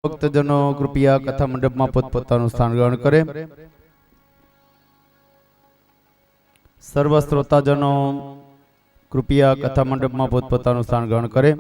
ભક્તજનો કૃપયા કથા મંડપમાં પોતપોતાનું સ્થાન ગ્રહણ કરે। સર્વ શ્રોતાજનો કૃપયા કથા મંડપમાં પોતપોતાનું સ્થાન ગ્રહણ કરે।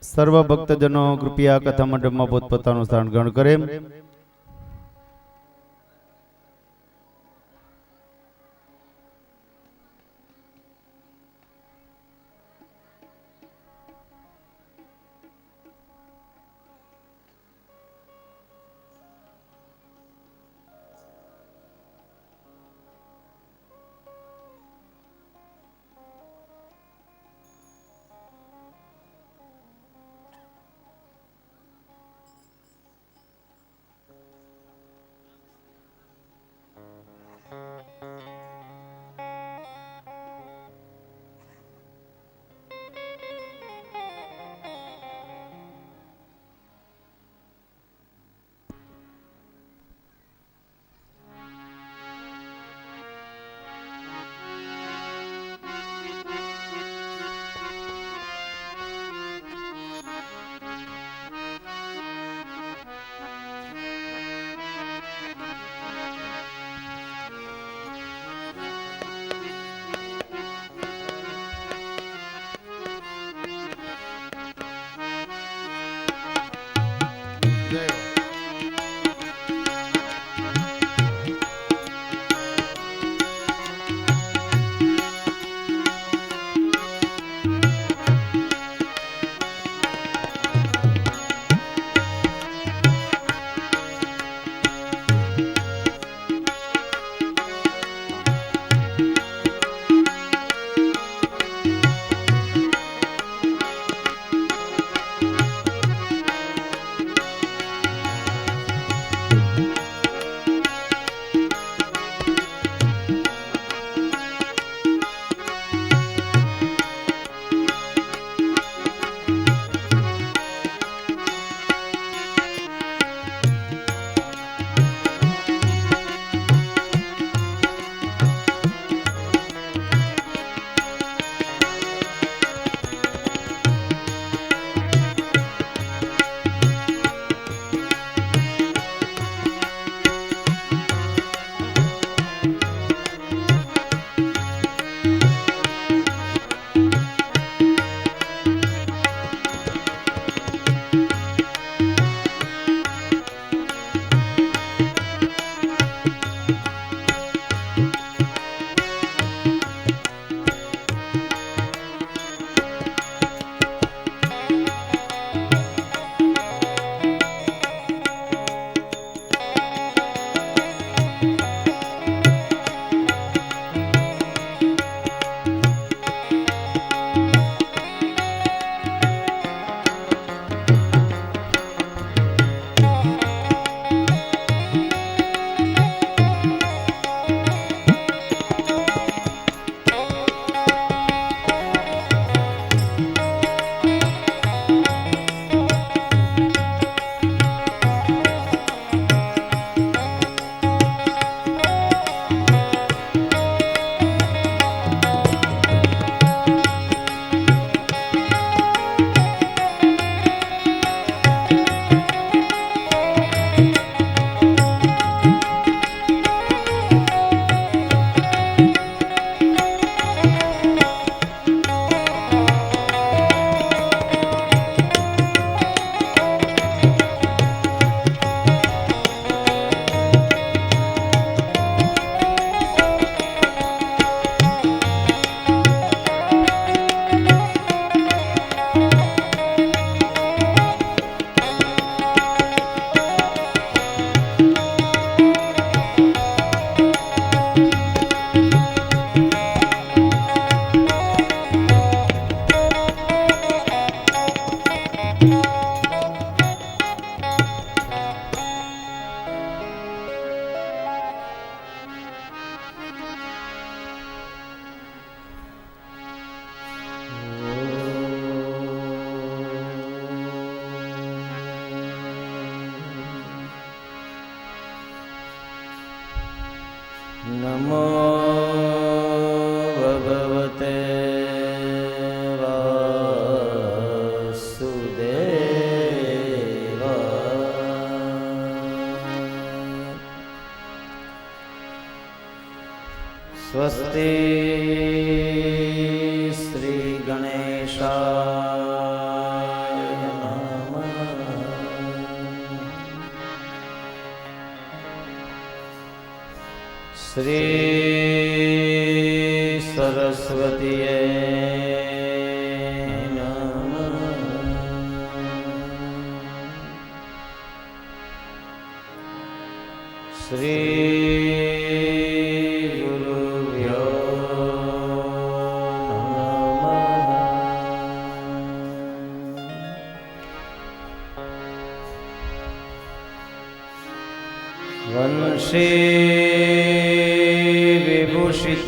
સર્વ ભક્તજનો કૃપયા કથા મંડપમાં પોતપોતાનું સ્થાન ગ્રહણ કરે। नमो भगवते वासुदेवाय। स्वस्ति श्री गणेशाय नमः। श्री सरस्वतीये नमः। श्री गुरुभ्यो नमः। वंशी विभूषितकरान्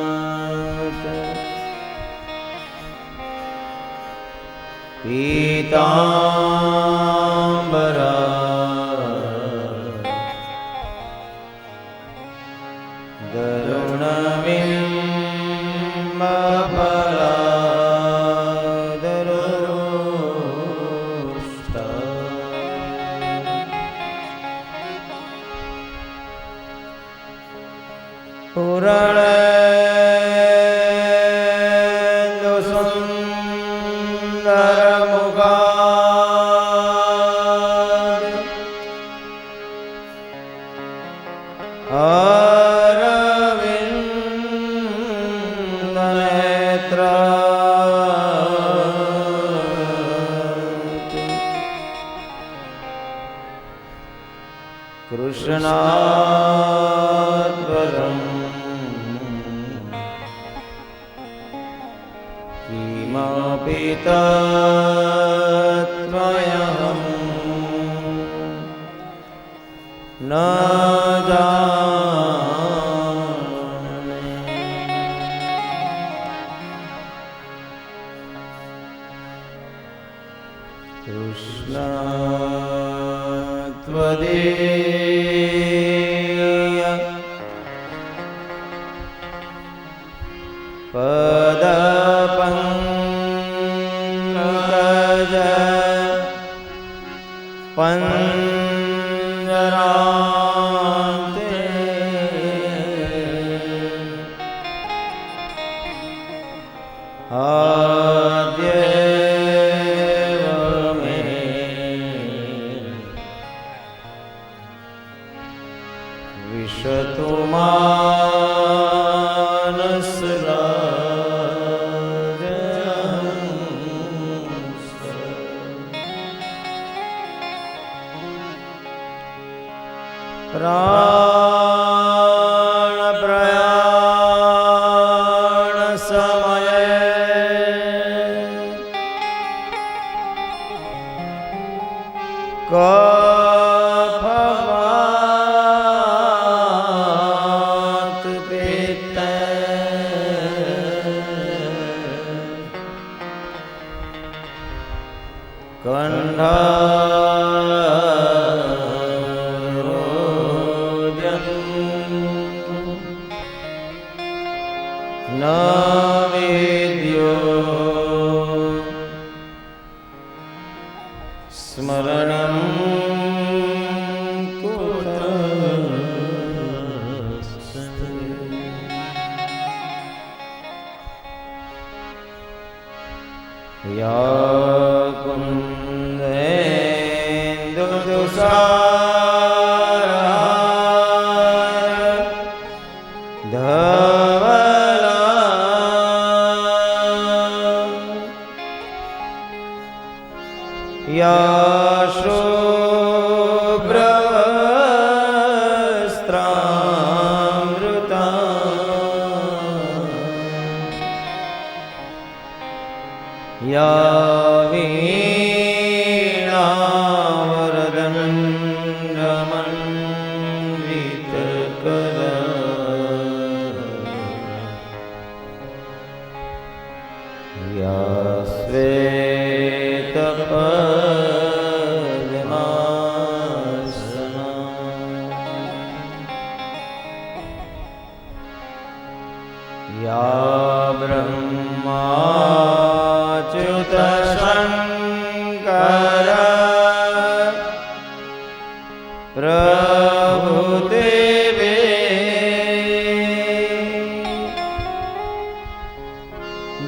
नवनीरदात् पीताम्बरा दरुणबिम्बफलादरोष्टा कृष्णाद्वरं किमपि तत्त्वयं न जाने। कृष्ण त्वदीय पदपङ्कज पञ्जरान्ते आद्येव मे विशतु मानसराजहंस। प्राणप्रयाण समये कफवात पित्त कंठरोजं न वेद्यो स्मरणं कुतस्ते। या कुन्देन्दुदुसार धवला या ब्रह्माच्युत शंकर प्रभुदेवे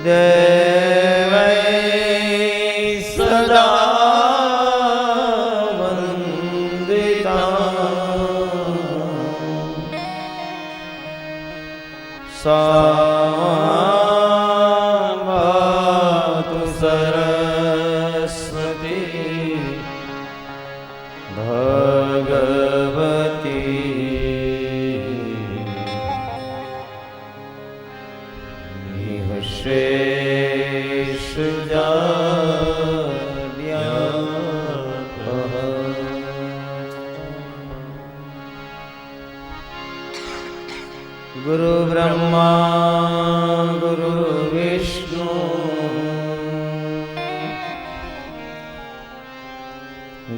देवै सदा वंदिता सामातु सरस्वती भगवती गुरु ब्रह्मा गुरु विष्णु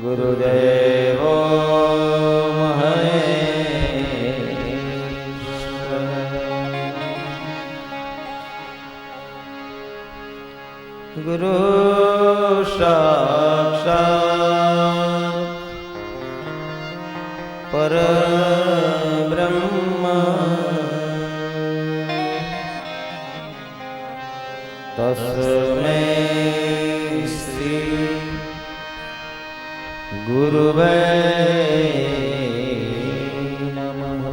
गुरुदेवो महेश्वर गुरु साक्षात् परब्रह्म तस्मै श्री गुरुवे नमः।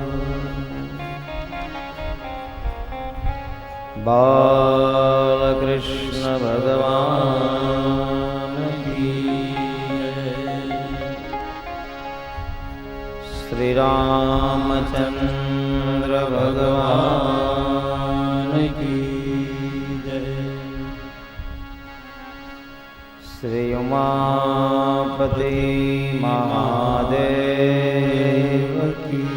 बालकृष्ण भगवान की श्री रामचंद्र भगवान की श्री उमापति महादेव की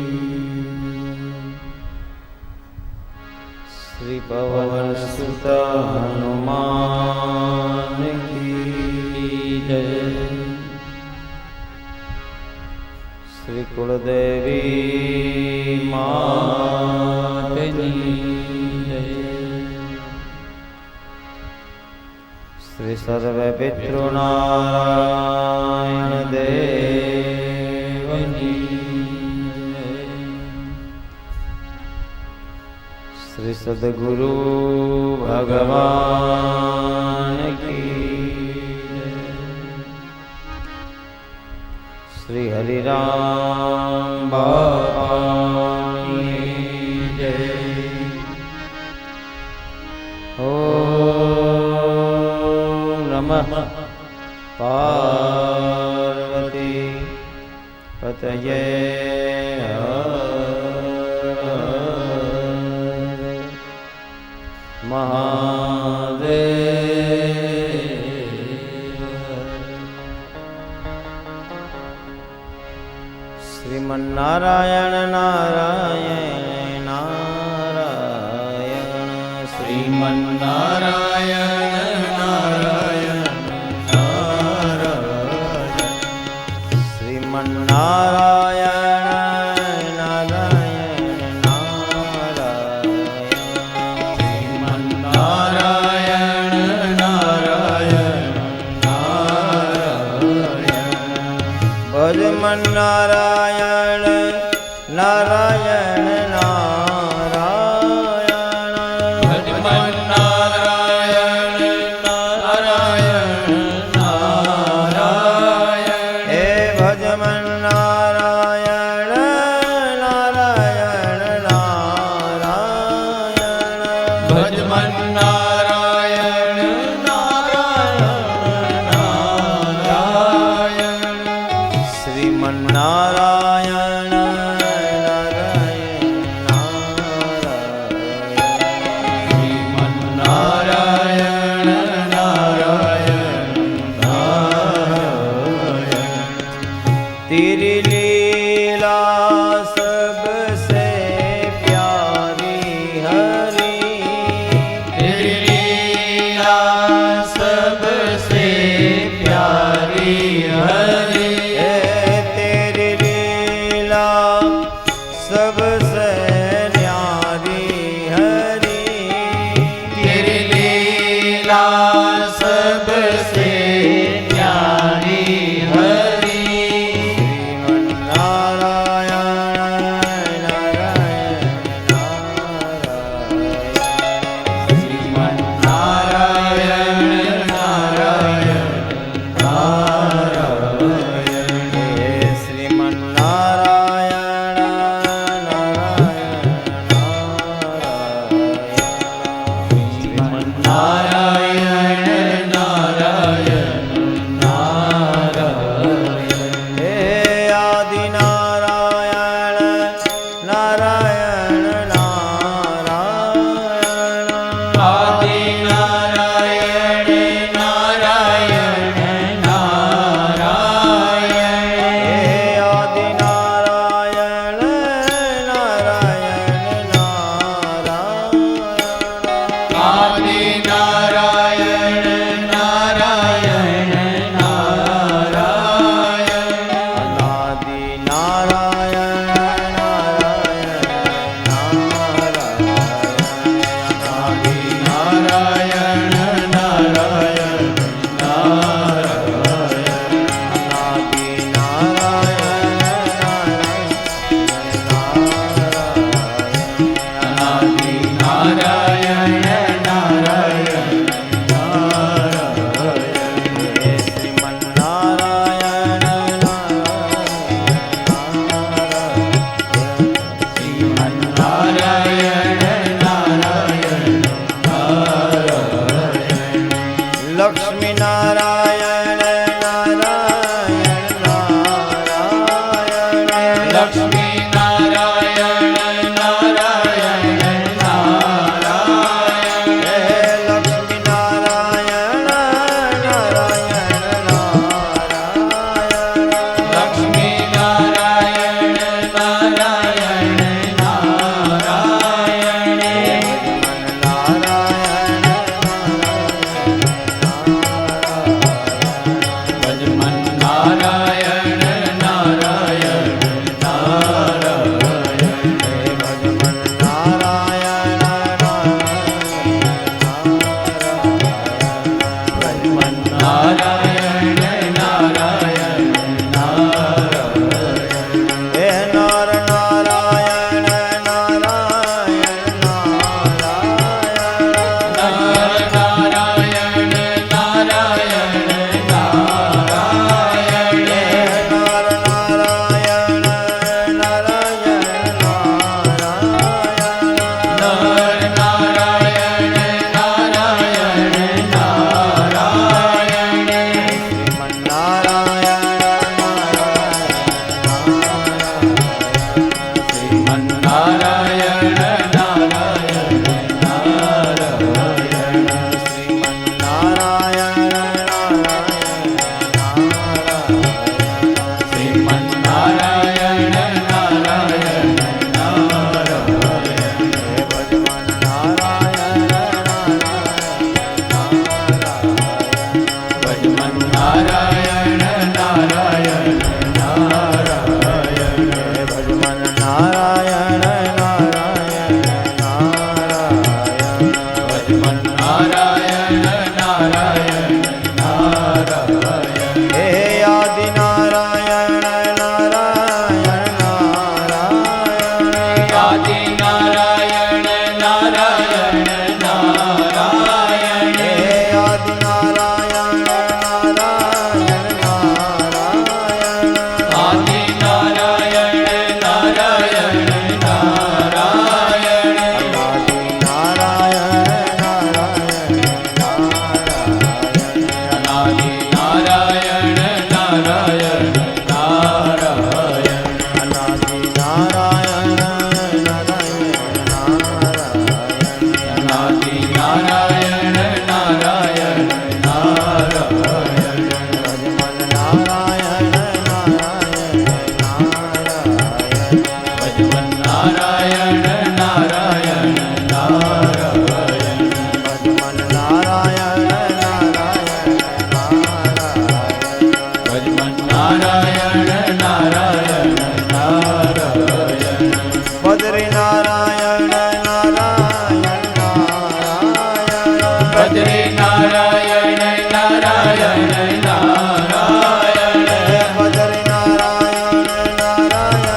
श्री पवन सुत हनुमान की जय श्री कुलदेवी मात की जय श्री सर्व पितृनारायण देव की जय श्री सद्गुरु भगवान की जय श्री हरिराम बाबा की जय। नमः पार्वती पतये महादेव। श्रीमन्नारायण नारायण नारायण श्रीमन्नारायण नारायण नारायण श्रीमन्नारायण नारायण नारायण श्रीमन्नारायण नारायण नारायण भजमन्नारायण नारायण नारायण भजमन्नारायण नारायण नारायण हे भजमन्नारायण नारायण नारायण भजमन्नारायण नारायण नारायण श्रीमन्नारायण तेरी लीला सबसे प्यारी हरी तेरी लीला सबसे प्यारी हरी तेरी लीला सबसे न्यारी हरी ભજમન નારાયણ નારાયણ નારાયણ ભજમન નારાયણ નારાયણ નારાયણ હે આદિ નારાયણ નારાયણ નારાયણ આદિ નારાયણ નારાયણ નારાયણ હે આદિ નારાયણ નારાયણ નારાયણ આદિ નારાયણ નારાયણ નારાયણ આદિ નારાયણ નારાયણ નારાયણ અનાદિ નારાયણ નારાયણ નારાયણ અનાદિ નારાયણ નારાયણ નારાયણ અનાદિ નારાયણ નારાયણ નારાયણ ભજમન નારાયણ નારાયણ નારાયણ ભજમન નારાયણ નારાયણ નારાયણ ભજમન નારાયણ નારાયણ નારાયણ ભજમન નારાયણ નારાયણ નારાયણ બદ્રી નારાયણ નારાયણ નારાયણ ભદ્રે નારાયણ નારાયણ નારાયણ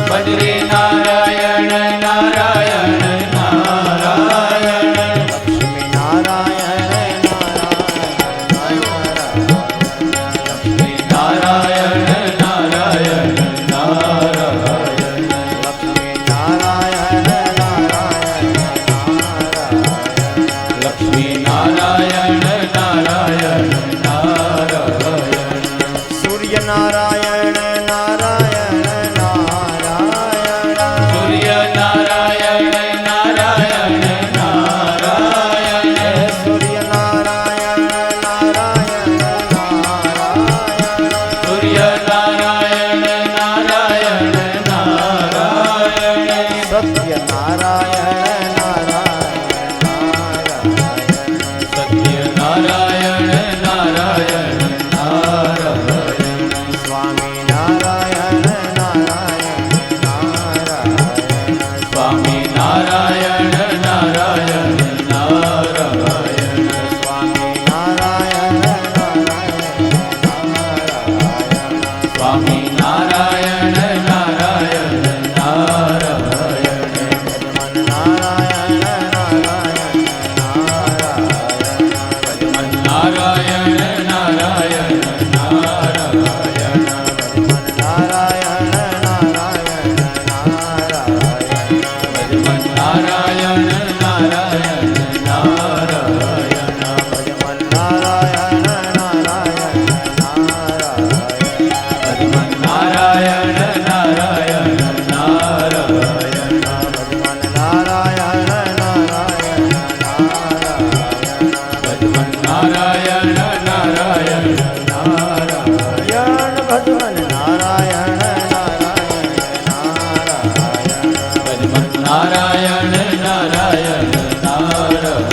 બદ્રી નારાયણ નારાયણ નારાયણ ભદ્રે નારાયણ નારાયણ નારાયણ લક્ષ્મી નારાયણ લક્ષ્મી નારાયણ નારાયણ નારાયણ લક્ષ્મી નારાયણ નારાયણ લક્ષ્મી નારાયણ નારાયણ નારાયણ સૂર્ય નારાયણ નારાયણ નારાયણ સૂર્ય નારાયણ નારાયણ નારાયણ સૂર્ય નારાયણ નારાયણ નારાયણ સૂર્ય નારાયણ નારાયણ નારાયણ સત્ય નારાયણ નારાયણ નારાયણ સત્ય નારાયણ નારાયણ નારાયણ સ્વામી નારાયણ નારાયણ નારાયણ સ્વામી નારાયણ નારાયણ નારાયણ સ્વામી નારાયણ નારાયણ નારાયણ સ્વામી નારાયણ નારાયણ નારાયણ ભજમન નારાયણ નારાયણ નારાયણ ભજમન નારાયણ નારાયણ નારાયણ ભજમન નારાયણ નારાયણ નારાયણ ભજમન નારાયણ નારાયણ નારાયણ ભજમન નારાયણ નારાયણ નારાયણ ભજમન નારાયણ નારાયણ નારાયણ ભજમન નારાયણ નારાયણ નારાયણ ભજમન નારાયણ નારાયણ નારાયણ ભજમન નારાયણ નારાયણ નારાયણ ભજમન નારાયણ નારાયણ નારાયણ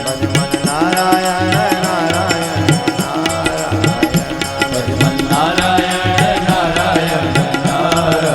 ભજમન નારાયણ નારાયણ નારાયણ ભજમન નારાયણ નારાયણ નારાયણ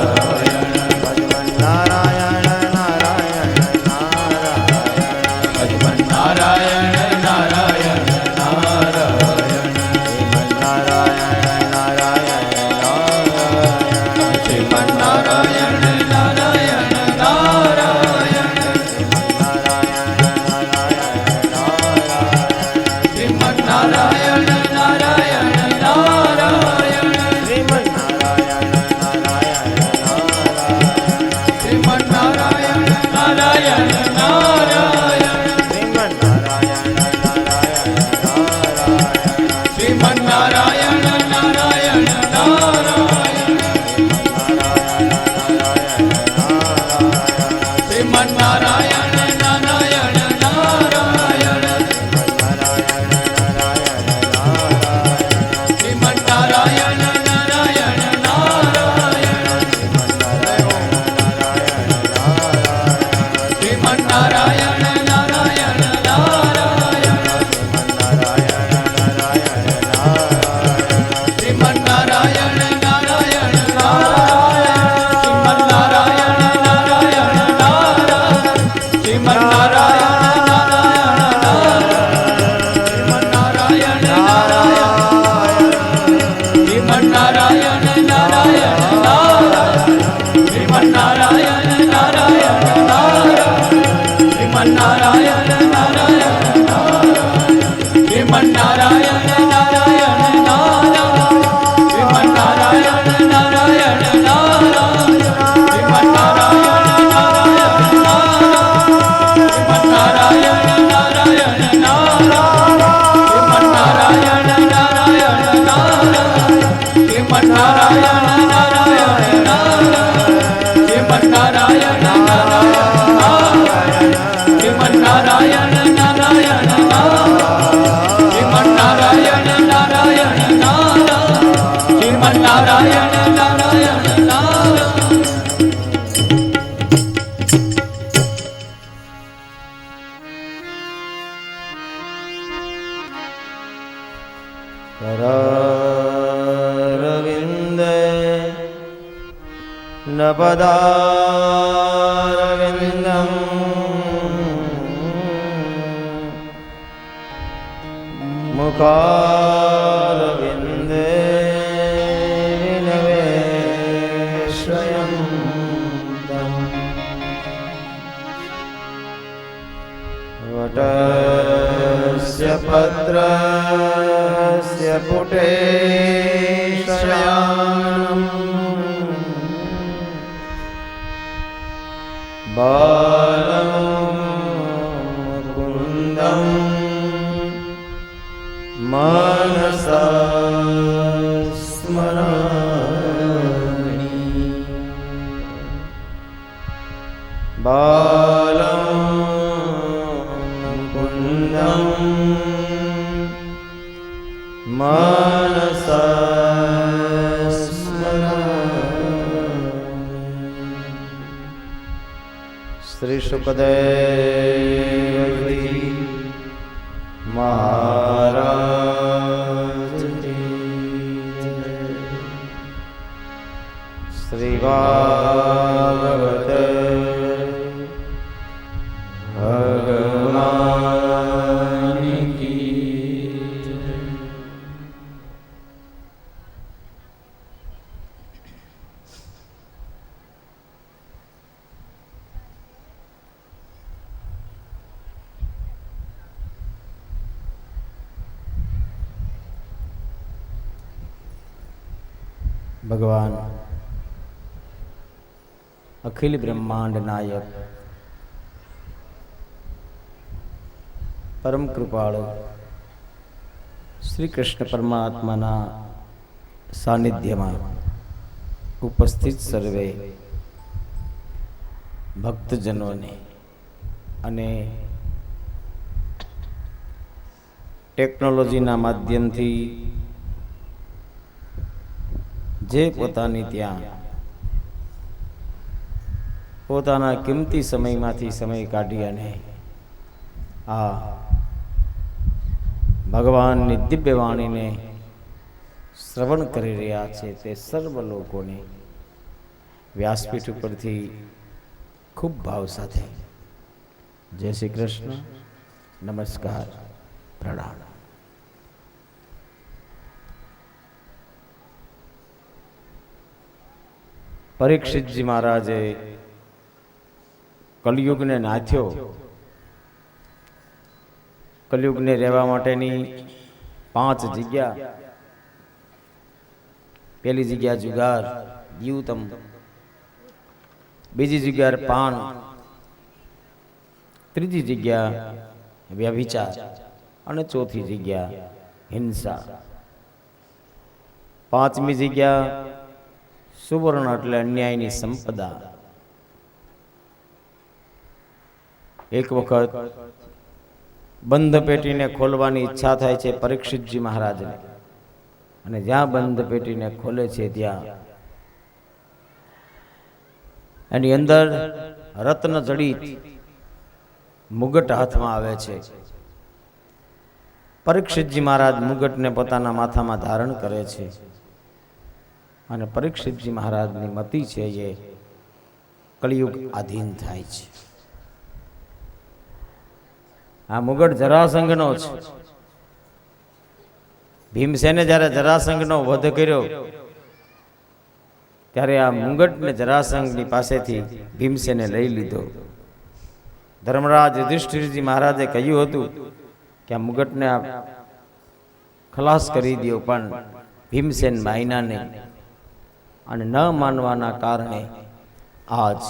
નપદારવિંદમ મુખારવિંદે વિનવેશ્વયં વટસ્ય પત્રસ્ય પુટે શયાનમ બાલમ મુકુંદમ મનસા સ્મરામિ બાલમ મુકુંદમ મનસા સ્મરામિ. શ્રી શુકદેવજી મહારાજ શ્રી ભાગવત ભગવાન કી જય. ભગવાન અખિલ બ્રહ્માંડ નાયક પરમ કૃપાળુ શ્રી કૃષ્ણ પરમાત્માના સાનિધ્યમાં ઉપસ્થિત સર્વે ભક્તજનોને અને ટેકનોલોજીના માધ્યમથી જે પોતાની ત્યાં પોતાના કિંમતી સમયમાંથી સમય કાઢી અને આ ભગવાનની દિવ્ય વાણીને શ્રવણ કરી રહ્યા છે તે સર્વ લોકોને વ્યાસપીઠ ઉપરથી ખૂબ ભાવ સાથે જય શ્રી કૃષ્ણ, નમસ્કાર, પ્રણામ. પરીક્ષિતજી મહારાજે કલયુગને નાથ્યો. કલયુગને રહેવા માટેની 5 જગ્યા. પહેલી જગ્યા જુગાર દ્યુતમ, બીજી જગ્યા પાન, ત્રીજી જગ્યા વ્યભિચાર અને ચોથી જગ્યા હિંસા. 5મી જગ્યા સુવર્ણ એટલે અન્યાયની સંપદા. એક વખત બંધ પેટીને ખોલવાની ઈચ્છા થાય છે પરીક્ષિતજી મહારાજને, અને જ્યાં બંધ પેટીને ખોલે છે ત્યાં એની અંદર રત્ન જડિત મુગટ હાથમાં આવે છે. પરીક્ષિતજી મહારાજ મુગટને પોતાના માથામાં ધારણ કરે છે અને પરીક્ષિતજી મહારાજની મતિ છે એ કળિયુગ આધીન થાય છે. આ મુગટ જરાસંઘનો છે. ભીમસેને જ્યારે જરાસંઘનો વધ કર્યો ત્યારે આ મુગટને જરાસંઘની પાસેથી ભીમસેને લઈ લીધો. ધર્મરાજ યુધિષ્ઠિરજી મહારાજે કહ્યું હતું કે આ મુગટને આ ખલાસ કરી દો, પણ ભીમસેન માયના નહીં. અને ન માનવાના કારણે આજ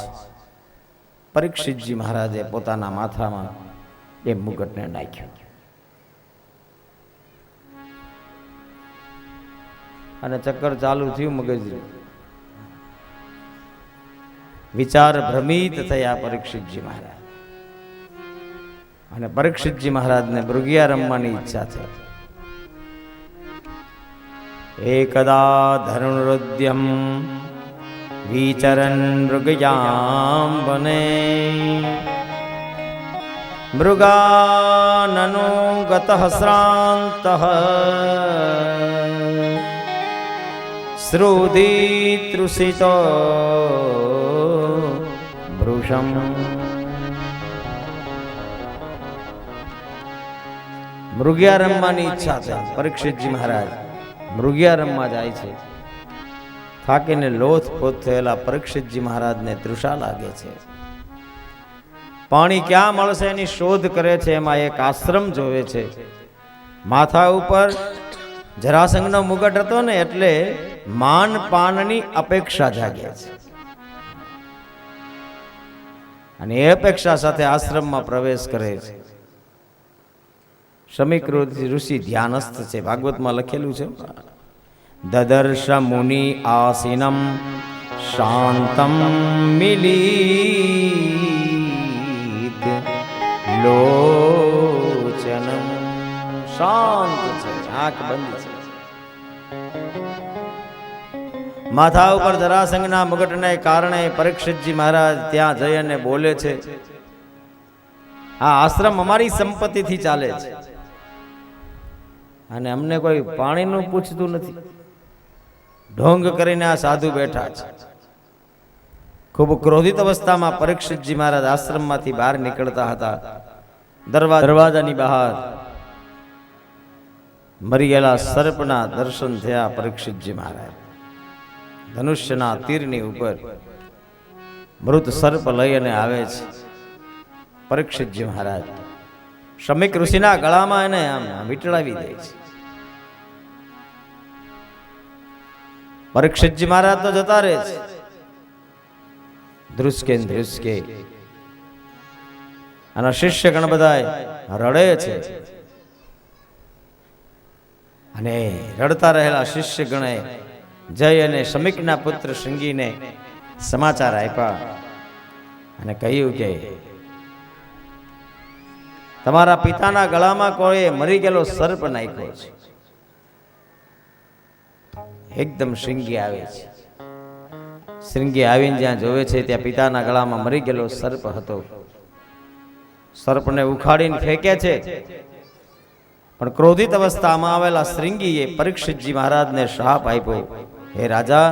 પરીક્ષિતજી મહારાજે પોતાના માથામાં એ મુગટને નાખ્યું. અને ચક્કર ચાલુ થયું મગજ. વિચાર ભ્રમિત થયા પરીક્ષિતજી મહારાજ. અને પરીક્ષિતજી મહારાજને મૃગિયા રમવાની ઈચ્છા થઈ. એકદા ધનુરુદ્યમ વિચરન મૃગયામ વને મૃગાનનો ગતઃ શ્રાંતઃ શ્રુધિ તૃષિતો વૃષમ મૃગિયા રમવાની ઈચ્છા છે. પરીક્ષિતજી મહારાજ મૃગિયા રમવા જાય છે. થાકીને લોથપોથ થયેલા પરીક્ષિતજી મહારાજને તૃષા લાગે છે. પાણી ક્યાં મળશે એની શોધ કરે છે. એમાં એક આશ્રમ જોવે છે. માથા ઉપર જરાસંઘનો મુગટ હતો ને એટલે માન પાનની અપેક્ષા જાગે છે અને એ અપેક્ષા સાથે આશ્રમમાં પ્રવેશ કરે છે. શમીક ઋષિ ધ્યાનસ્થ છે. ભાગવતમાં લખેલું છે, દદર્શ મુનિ આસીનમ શાંતમ મિલીત લોચનમ. શાંત છે, આંખ બંધ છે. માથા ઉપર જરાસંઘના મુગટને કારણે પરીક્ષિતજી મહારાજ ત્યાં જઈ અને બોલે છે, આ આશ્રમ અમારી સંપત્તિથી ચાલે છે અને અમને કોઈ પાણીનું પૂછતું નથી. ઢોંગ કરીને આ સાધુ બેઠા છે. ખૂબ ક્રોધિત અવસ્થામાં પરીક્ષિતજી મહારાજ આશ્રમમાંથી બહાર નીકળતા હતા. દરવાજાની બહાર મરી ગયેલા સર્પના દર્શન થયા. પરીક્ષિતજી મહારાજ ધનુષ્યના તીરની ઉપર મૃત સર્પ લઈ અને આવે છે. પરીક્ષિતજી મહારાજ શમીક ઋષિના ગળામાં એને આમ વીંટળાવી દે છે. પરીક્ષિતજી મહારાજ તો જતા રહે છે. ધ્રુસકે ધ્રુસકે અને શિષ્ય ગણ બધા રડે છે અને રડતા રહેલા શિષ્ય ગણે જય અને શમીકના પુત્ર શૃંગીને સમાચાર આપ્યા અને કહ્યું કે તમારા પિતાના ગળામાં કોઈ મરી ગયેલો સર્પ નાખ્યો છે. એકદમ શૃંગી આવે છે. શૃંગી આવીને જ્યાં જોવે છે ત્યાં પિતાના ગળામાં મરી ગયેલો સર્પ હતો. સર્પને ઉખાડીને ફેંકે છે, પણ ક્રોધિત અવસ્થામાં આવેલા શૃંગીએ પરીક્ષિતજી મહારાજને શાપ આપ્યો, હે રાજા,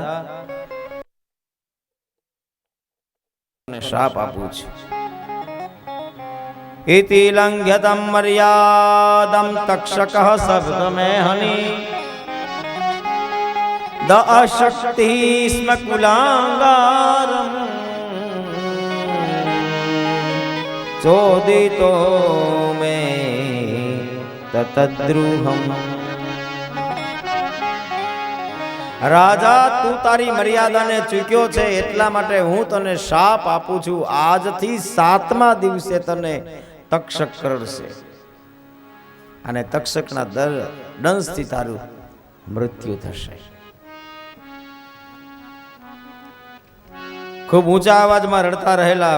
શાપ આપું છું. इति लंघ्यतं मर्यादं तक्षकः शब्दमेहनि द अशक्ति स्म कुलांगारं चोदितो मे ततद्रुहम्. રાજા, તું તારી મર્યાદાને ચૂક્યો છે એટલા માટે હું તને શાપ આપું છું. આજથી 7મા દિવસે તને તક્ષક કરડશે અને તક્ષકના દંશથી તારું મૃત્યુ થશે. ખૂબ ઊંચા અવાજમાં રડતા રહેલા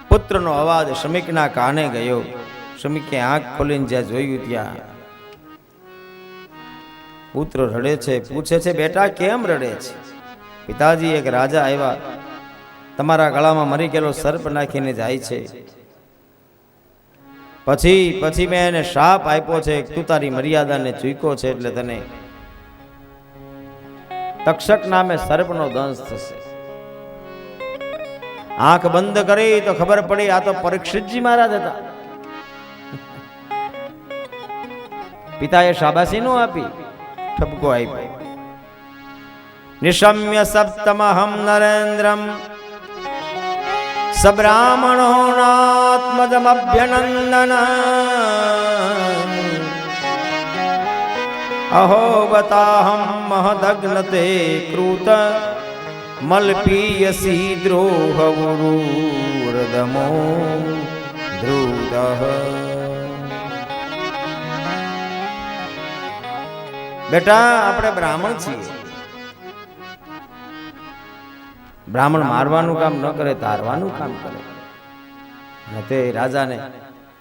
પુત્રનો અવાજ શમીકના કાને ગયો. શમીકે આંખ ખોલીને જ્યાં જોયું ત્યાં પુત્ર રડે છે. પૂછે છે, બેટા કેમ રડે છે? પિતાજી, એક રાજા આવ્યા, તમારા ગળામાં મરી ગયેલો સર્પ નાખીને જાય છે. પછી મેં એને શાપ આપ્યો છે, તું તારી મર્યાદાને ચૂક્યો છે એટલે તને તક્ષક નામે સર્પનો દંશ થશે. આંખ બંધ કરી તો ખબર પડી આ તો પરીક્ષિતજી મહારાજ હતા. પિતાએ શાબાશી નો આપી, ઠપકો આપ્યો. નિશમ્ય સપ્તમહમ નરેન્દ્રમ સબ્રાહ્મણો નાત્મજમભ્યનંદન અહો બતાહમ મહદગ્નતે કૃત મલ્પીયસી દ્રોહવુરુર્દમો ધ્રુદઃ. બેટા, આપણે બ્રાહ્મણ છીએ. બ્રાહ્મણ મારવાનું કામ ન કરે, તારવાનું કામ કરે. અને તે રાજાને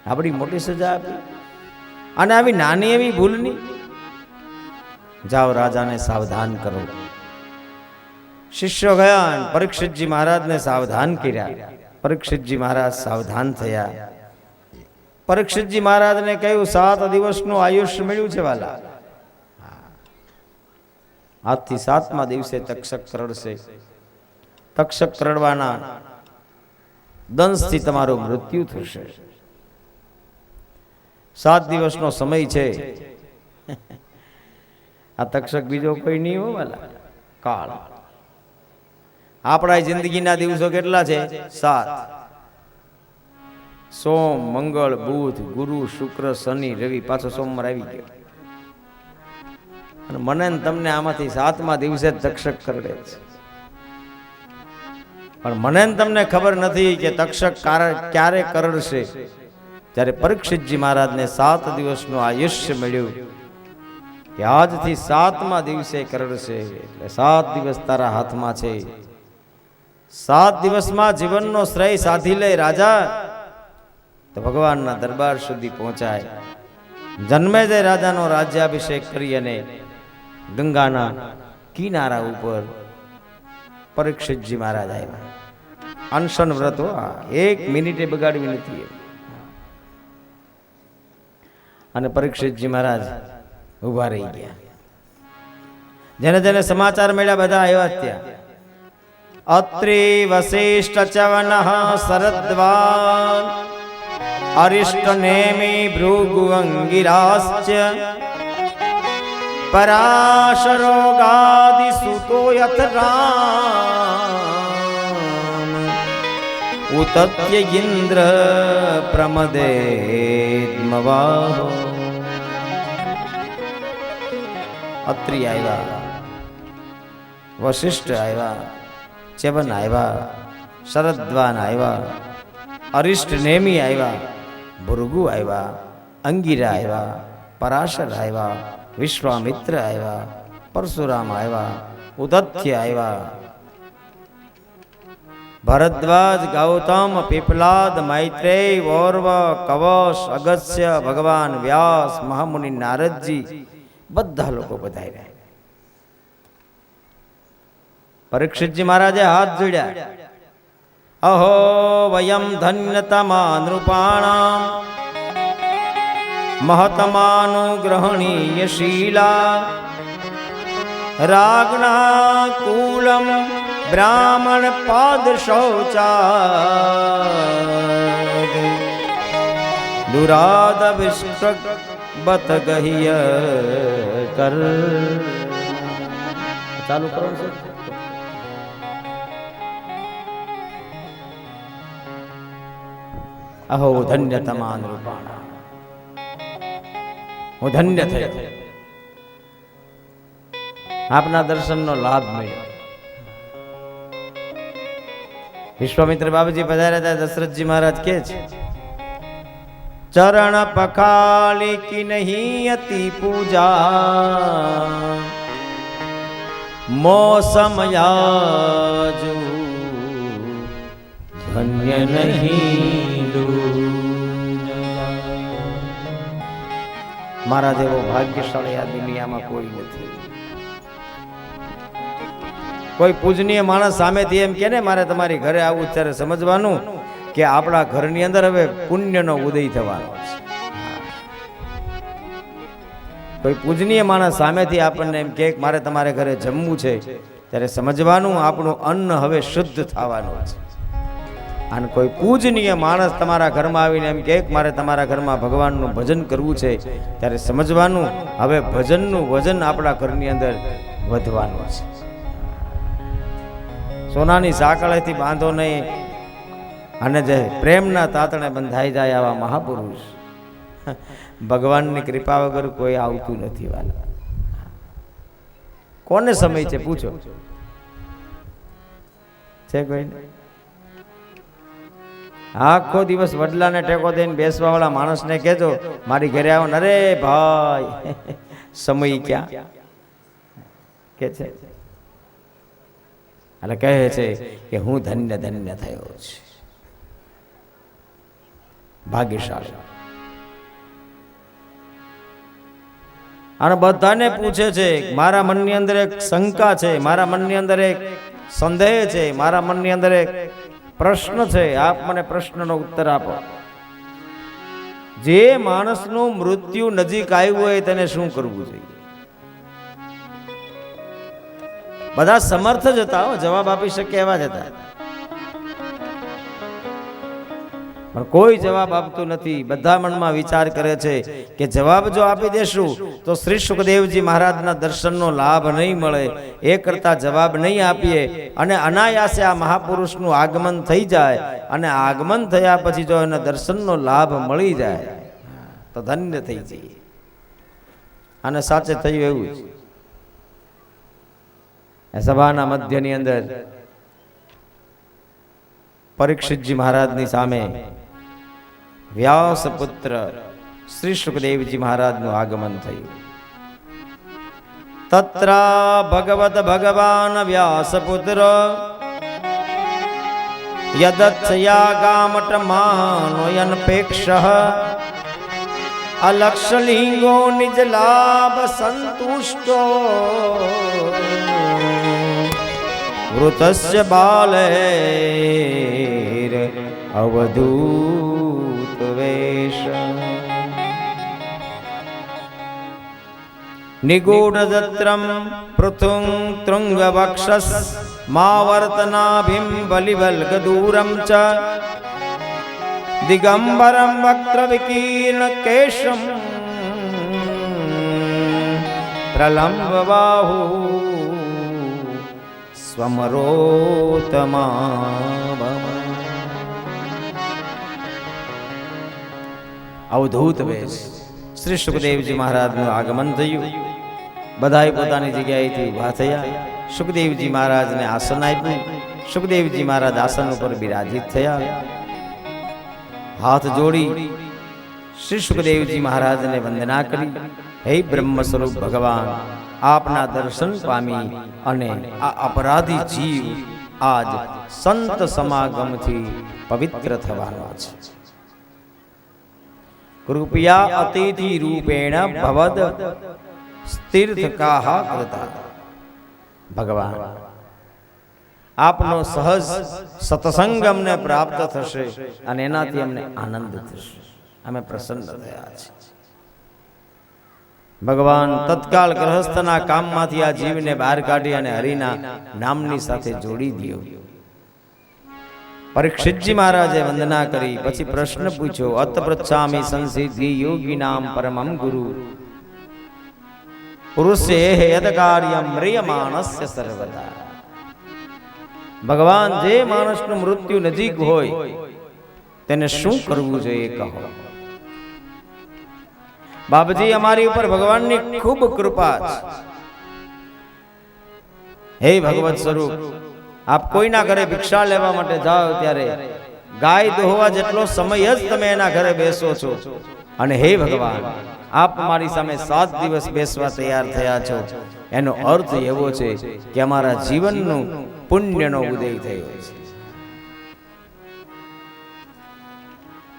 આપણી મોટી સજા આપી અને આવી નાની એવી ભૂલની. જાઓ, રાજાને સાવધાન કરો. શિષ્યો ગયા અને પરીક્ષિતજી મહારાજને સાવધાન કર્યા. પરીક્ષિતજી મહારાજ સાવધાન થયા. પરીક્ષિતજી મહારાજને કહ્યું, 7 દિવસનું આયુષ્ય મળ્યું છે વાલા. આજથી 7મા દિવસે તક્ષક કરડશે. તક્ષક કરડવાના દંશથી તમારું મૃત્યુ થશે. 7 દિવસનો સમય છે. આ તક્ષક બીજો કોઈ નહીં હોવાલા. કાળ. આપણા જિંદગીના દિવસો કેટલા છે? 7. સોમ, મંગળ, બુધ, ગુરુ, શુક્ર, શનિ, રવિ. પાછો સોમવાર આવી ગયો. અને મને ને તમને આમાંથી 7મા દિવસે જ તક્ષક કરડે છે. પણ મને ને તમને ખબર નથી કે તક્ષક ક્યારે કરડશે. જ્યારે પરીક્ષિતજી મહારાજને 7 દિવસનું આયુષ્ય મળ્યું કે આજથી 7મા દિવસે કરડશે. એટલે 7 દિવસ તારા હાથમાં છે. 7 દિવસમાં જીવનનો શ્રેય સાધી લે રાજા, તો ભગવાનના દરબાર સુધી પહોંચાય. જન્મેજય રાજાનો રાજ્યાભિષેક કરી અને ગંગાના કિનારા ઉપર પરીક્ષિતજી મહારાજ આવ્યા. અનશન વ્રત, 1 મિનિટે બગાડવી નથી. અને પરીક્ષિતજી મહારાજ ઉભા રહી ગયા. જેને જેને સમાચાર મળ્યા બધા આવ્યા ત્યાં. અત્રિ વસિષ્ઠ ચવનઃ શરદ્વાન અરિષ્ટ નેમી ભૃગુ અંગિરાશ્ચ પરાશરોગાદિ સુતો યથ રામ ઉતત્ય ઇન્દ્ર પ્રમદેદ્મવાહો. અત્રિ આવ્યા, વશિષ્ઠ આવ્યા, ચ્યવન આવ્યા, શરદ્વાન આવ્યા, અરિષ્ટ નેમી આવ્યા, ભૃગુ આવ્યા, અંગિરા આવ્યા, પરાશર આવ્યા, વિશ્વામિત્ર આવ્યા, પરશુરામ આવ્યા, ઉદત્ય આવ્યા, ભરદ્વાજ, ગૌતમ, પીપલાદ, મૈત્રેય, વૌરવ, કવશ, અગસ્ત્ય, ભગવાન વ્યાસ, મહામુનિ નારદજી બધા લોકો પધાર્યા. પરીક્ષિતજી મહારાજે હાથ જોડ્યા. અહો વયમ ધન્યતમા નૃપાણામ મહતમાનુગ્રહણીય શીલા રાજ્ઞા કુલમ બ્રાહ્મણ પાદ શૌચા દુરાદ વિષ્ટ બત ગહિય કર. ચાલુ કરો છો. અહો ધન્ય તમાન રૂપાણા, હું ધન્ય થયો. આપના દર્શનનો લાભ મળ્યો. વિશ્વામિત્ર બાબુજી પધાર્યા હતા. દશરથજી મહારાજ કે છે, ચરણ પખાલી કી નહીં અતિ પૂજા મોસમ યાજુ ધન્ય નહીં. મારા જેવો ભાગ્યશાળી આ દુનિયામાં કોઈ નથી. કોઈ પૂજનીય માણસ સામેથી એમ કે ને મારે તમારી ઘરે આવું, ત્યારે સમજવાનું કે આપણા ઘરની અંદર હવે પુણ્યનો ઉદય થવાનો છે. કોઈ પૂજનીય માણસ સામેથી આપણને એમ કે મારે તમારે ઘરે જમવું છે, ત્યારે સમજવાનું આપણું અન્ન હવે શુદ્ધ થવાનું છે. અને કોઈ પૂજનીય માણસ તમારા ઘરમાં આવીને એમ કે મારે તમારા ઘરમાં ભગવાનનું ભજન કરવું છે, ત્યારે સમજવાનું હવે ભજનનું વજન આપણા ઘરની અંદર વધવાનું છે. સોનાની સાંકળેથી બાંધો નહીં અને જે પ્રેમના તાતણે બંધાઈ જાય આવા મહાપુરુષ ભગવાનની કૃપા વગર કોઈ આવતું નથી. વાલા કોને સમય છે પૂછો? છે કોઈ? આખો દિવસ વડલાને ટેકો દઈને બેસવા વાળા માણસને કહેજો મારી ઘરે આવો. અરે ભાઈ સમય ક્યાં કે છે? એટલે કહે છે કે હું ધન્ય ધન્ય થયો છું, ભાગ્યશાળી. અને બધાને પૂછે છે મારા મનની અંદર એક શંકા છે, મારા મનની અંદર એક સંદેહ છે, મારા મનની અંદર એક પ્રશ્ન છે. આપ મને પ્રશ્નનો ઉત્તર આપો. જે માણસનું મૃત્યુ નજીક આવ્યું હોય તેને શું કરવું જોઈએ? બધા સમર્થ જ હતા, જવાબ આપી શકે એવા જ હતા. પણ કોઈ જવાબ આપતું નથી. બધા મનમાં વિચાર કરે છે કે જવાબ જો આપી દેશું તો શ્રી સુખદેવજી મહારાજના દર્શનનો લાભ નહીં મળે. એ કરતા જવાબ નહીં આપીએ અને અનાયાસે આ મહાપુરુષનું આગમન થઈ જાય અને આગમન થયા પછી જો એને દર્શનનો લાભ મળી જાય તો ધન્ય થઈ જઈએ. અને સાચે થયું એવું જ. સભાના મધ્યની અંદર પરીક્ષિતજી મહારાજની સામે વ્યાસપુત્ર શ્રી સુખદેવજી મહારાજનું આગમન થયું. તત્ર ભગવત ભગવાન વ્યાસપુત્ર યદત્સયાગામટ માનોયનપેક્ષ અલક્ષલિંગો નિજ લાભ સંતુષ્ટો વૃતસ્ય બાલેર અવધૂત વેશ નિગૂઢદત્રમ પૃથું તૃંગવક્ષસ માવર્તનાભિં બલિવલ્ગદૂરમ ચ દિગંબરમ વક્ત્રવિકીર્ણ કેશમ પ્રલંબ બાહુ સ્વમરોતમા. અવધૂત વેશ શ્રી સુખદેવજી મહારાજનું આગમન થયું. બધાએ પોતાની જગ્યાએથી ઊભા થયા. સુખદેવજી મહારાજને આસન આપ્યું. સુખદેવજી મહારાજ આસન ઉપર બિરાજિત થયા. હાથ જોડી શ્રી સુખદેવજી મહારાજને વંદના કરી. હે બ્રહ્મ સ્વરૂપ ભગવાન, આપના દર્શન પામી અને આ અપરાધી જીવ આજ સંત સમાગમથી પવિત્ર થવાનો છે. કૃપયા અતિથિ રૂપેણ ભવદ તીર્થકાહ કૃતા. ભગવાન, આપનો સહજ સત્સંગ અમને પ્રાપ્ત થશે અને એનાથી અમને આનંદ થશે. અમે પ્રસન્ન થયા છીએ. ભગવાન તત્કાળ ગ્રહસ્થના કામમાંથી આ જીવને બહાર કાઢી અને હરિના નામની સાથે જોડી દીધો. પરીક્ષિતજી મહારાજે વંદના કરી પછી પ્રશ્ન પૂછ્યો. અત પૃચ્છામિ સંસિદ્ધિ યોગી નામ પરમં ગુરુ પુરુષે યદ કાર્યમ મ્રિયમાણસ્ય સર્વદા. ભગવાન, જે માણસનું મૃત્યુ નજીક હોય તેને શું કરવું જોઈએ કહો. બાપજી, અમારી ઉપર ભગવાનની ખૂબ કૃપા છે. હે ભગવત સ્વરૂપ, આપ કોઈના ઘરે ભિક્ષા લેવા માટે જાઓ ત્યારે ગાય દોહવા જેટલો સમય જ તમે એના ઘરે બેસો છો. અને હે ભગવાન, આપ મારી સામે 7 દિવસ બેસવા તૈયાર થયા છો. એનો અર્થ એવો છે કે અમારા જીવનનું પુણ્યનો ઉદય થયો છે.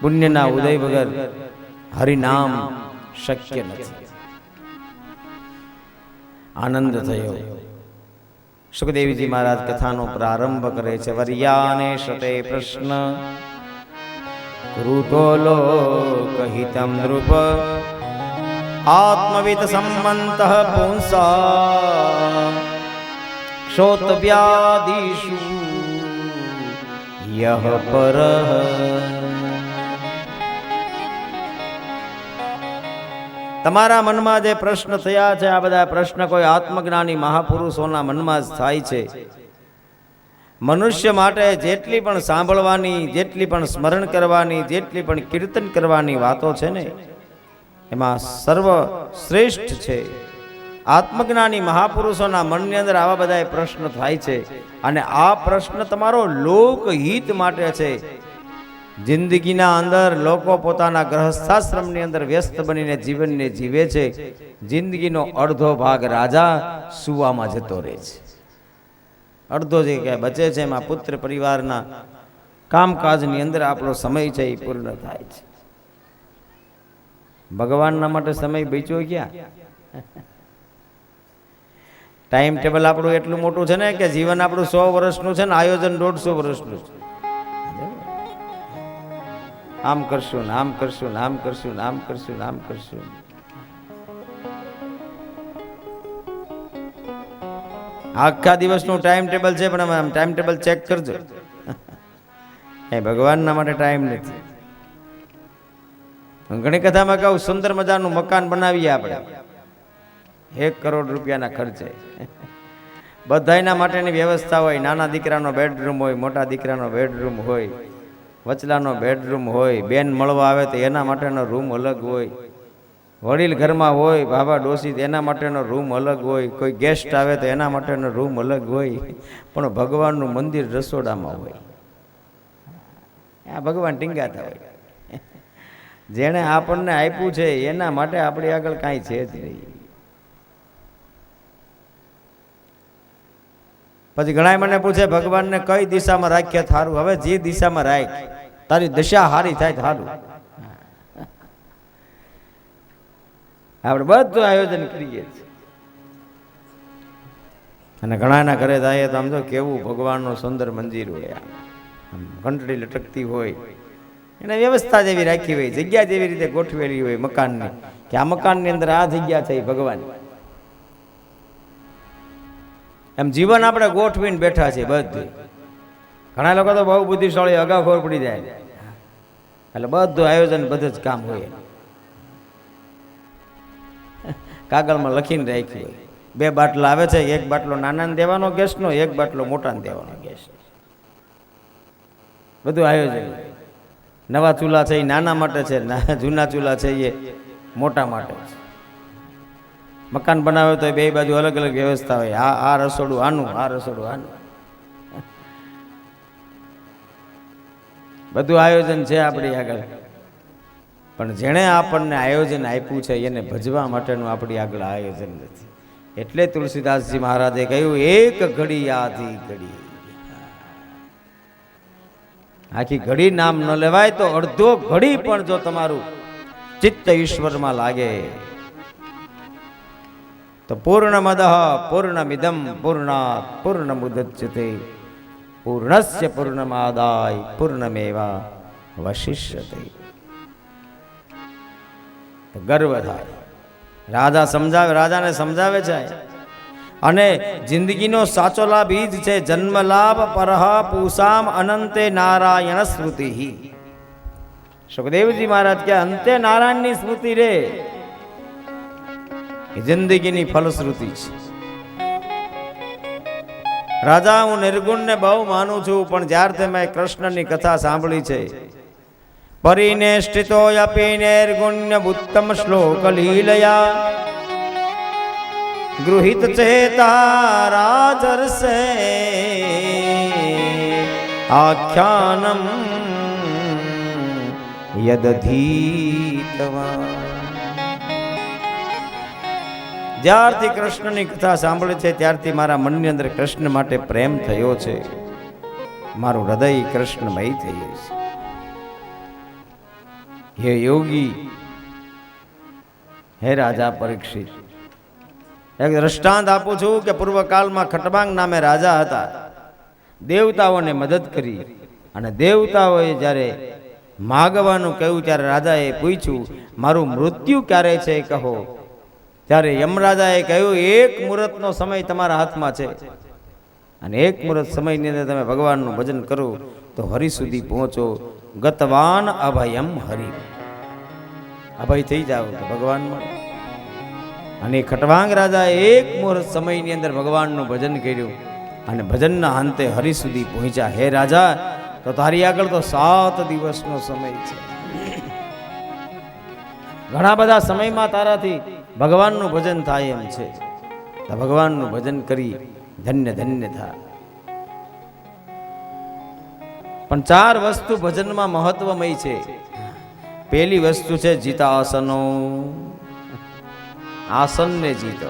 પુણ્યના ઉદય વગર હરિનામ શક્ય નથી. આનંદ થયો. સુખદેવજી મહારાજ કથાનો પ્રારંભ કરે છે. વર્યાને શતે પ્રશ્ન કૃતો લોકહિતમ નૃપ આત્મવિત સંમંતઃ પુંસા ક્ષોતવ્યાદિષુ યહ પરઃ. તમારા મનમાં જે પ્રશ્ન થયા છે, આ બધા પ્રશ્ન કોઈ આત્મજ્ઞાની મહાપુરુષોના મનમાં જ થાય છે. મનુષ્ય માટે જેટલી પણ સાંભળવાની, જેટલી પણ સ્મરણ કરવાની, જેટલી પણ કીર્તન કરવાની વાતો છે ને, એમાં સર્વ શ્રેષ્ઠ છે આત્મજ્ઞાની મહાપુરુષોના મનની અંદર આવા બધા પ્રશ્ન થાય છે. અને આ પ્રશ્ન તમારો લોકહિત માટે છે. જિંદગીના અંદર લોકો પોતાના ગ્રહસ્થાશ્રમની અંદર વ્યસ્ત બનીને જીવનને જીવે છે. જિંદગીનો અડધો ભાગ રાજા સુવામાં જતો રહે છે. અડધો જે કે બચે છે એમાં પુત્ર પરિવારના કામકાજની અંદર આપણો સમય છે એ પૂર્ણ થાય છે. ભગવાનના માટે સમય બચ્યો ક્યાં? ટાઈમ ટેબલ આપણું એટલું મોટું છે ને કે જીવન આપણું 100 વર્ષનું છે ને આયોજન 150 વર્ષનું છે. આમ કરશું, આમ કરશું, આમ કરશું, આમ કરશું, આમ કરશું. આખા દિવસનું ટાઈમ ટેબલ છે, પણ આમ ટાઈમ ટેબલ ચેક કરજો. એ ભગવાનના માટે ટાઈમ નથી. ઘણી કથામાં કહું સુંદર મજાનું મકાન બનાવીએ આપણે 1 કરોડ રૂપિયાના ખર્ચે. બધાયના માટેની વ્યવસ્થા હોય. નાના દીકરાનો બેડરૂમ હોય, મોટા દીકરાનો બેડરૂમ હોય, વચલાનો બેડરૂમ હોય, બેન મળવા આવે તો એના માટેનો રૂમ અલગ હોય, વડીલ ઘરમાં હોય, બાબા ડોસી એના માટેનો રૂમ અલગ હોય, કોઈ ગેસ્ટ આવે તો એના માટેનો રૂમ અલગ હોય. પણ ભગવાનનું મંદિર રસોડામાં હોય. આ ભગવાન ટીંગાતા હોય. જેણે આપણને આપ્યું છે એના માટે આપણી આગળ કાંઈ છે જ નહીં. પછી ઘણા મને પૂછે ભગવાનને કઈ દિશામાં રાખ્યા થારું. હવે જે દિશામાં રાખ, તારી દશા હારી થાય થારું. આપણે બધું આયોજન કરીએ છીએ. અને ઘણાના ઘરે જાય તો આમ તો કેવું ભગવાનનું સુંદર મંદિર હોય, ઘંટડી લટકતી હોય, એને વ્યવસ્થા જેવી રાખી હોય, જગ્યા જેવી રીતે ગોઠવેલી હોય મકાનની, કે આ મકાનની અંદર આ જગ્યા છે ભગવાન. એમ જીવન આપણે ગોઠવીને બેઠા છે બધું. ઘણા લોકો તો બહુ બુદ્ધિશાળી, અગાઉ ખબર પડી જાય, એટલે બધું આયોજન બધું જ કામ હોય. કાગળમાં લખીને રાખ્યું હોય. 2 બાટલા આવે છે, 1 બાટલો નાનાને દેવાનો ગેસનો, 1 બાટલો મોટાને દેવાનો ગેસ. બધું આયોજન. નવા ચૂલા છે એ નાના માટે છે, જૂના ચૂલા છે એ મોટા માટે છે. મકાન બનાવે તો 2 બાજુ અલગ અલગ વ્યવસ્થા હોય. આ રસોડું આનું, આ રસોડું આનું, બધું આયોજન છે આપણી આગળ. પણ જેણે આપણને આયોજન આપ્યું છે એને ભજવા માટેનું આપણી આગળ આયોજન નથી. એટલે તુલસીદાસજી મહારાજે કહ્યું, એક ઘડી આધી ઘડી. આખી ઘડી નામ ન લેવાય તો અડધો ઘડી પણ જો તમારું ચિત્ત ઈશ્વરમાં લાગે તો પૂર્ણમદઃ પૂર્ણમિદં પૂર્ણાત પૂર્ણમુદચ્યતે પૂર્ણસ્ય પૂર્ણમાદાય પૂર્ણમેવા વશિષ્યતે. ગર્વ થાય. રાજાને સમજાવે છે. અને જિંદગીનો સાચો લાભ ઈ જ છે, જન્મ લાભ પરહ પૂસામ અનંતે નારાયણ સ્મૃતિ. સુખદેવજી મહારાજ કે અંતે નારાયણની સ્મૃતિ રે એ જિંદગીની ફલશ્રુતિ છે. રાજા હું નિર્ગુણને બહુ માનું છું, પણ જ્યારથી મેં કૃષ્ણની કથા સાંભળી છે, પરિનેષ્ઠિતો અપી નિર્ગુણ્ય ઉત્તમ શ્લોક લીલયા ગૃહિત ચેતા રાજર્ષે આખ્યાનમ યદધીતવા. જ્યારથી કૃષ્ણની કથા સાંભળે છે ત્યારથી મારા મનની અંદર કૃષ્ણ માટે પ્રેમ થયો છે, મારું હૃદય કૃષ્ણમય થયું છે. હે યોગી, હે રાજા પરીક્ષિત, એક દ્રષ્ટાંત આપું છું કે પૂર્વકાળમાં ખટવાંગ નામે રાજા હતા. દેવતાઓને મદદ કરી અને દેવતાઓએ જ્યારે માગવાનું કહ્યું ત્યારે રાજાએ પૂછ્યું, મારું મૃત્યુ ક્યારે છે કહો. ત્યારે યમરાજાએ કહ્યું, 1 મુહૂર્તનો સમય તમારા હાથમાં છે અને 1 મુહૂર્ત સમયની અંદર તમે ભગવાનનું ભજન કરો તો હરિ સુધી પહોંચો. ગતવાન અભયમ હરિ, અભય થઈ જાવ તો ભગવાન મળે. અને ખટવાંગ રાજા 1 મુહૂર્ત સમયની અંદર ભગવાનનું ભજન કર્યું અને ભજનના અંતે હરિ સુધી પહોંચ્યા. હે રાજા, તો તારી આગળ તો 7 દિવસનો સમય છે. ઘણા બધા સમયમાં તારાથી ભગવાનનું ભજન થાય એમ છે, તો ભગવાનનું ભજન કરી ધન્ય ધન્ય થાય. પણ 4 વસ્તુ ભજનમાં મહત્વમય છે. પહેલી વસ્તુ છે જીતાસનો, આસનને જીતો.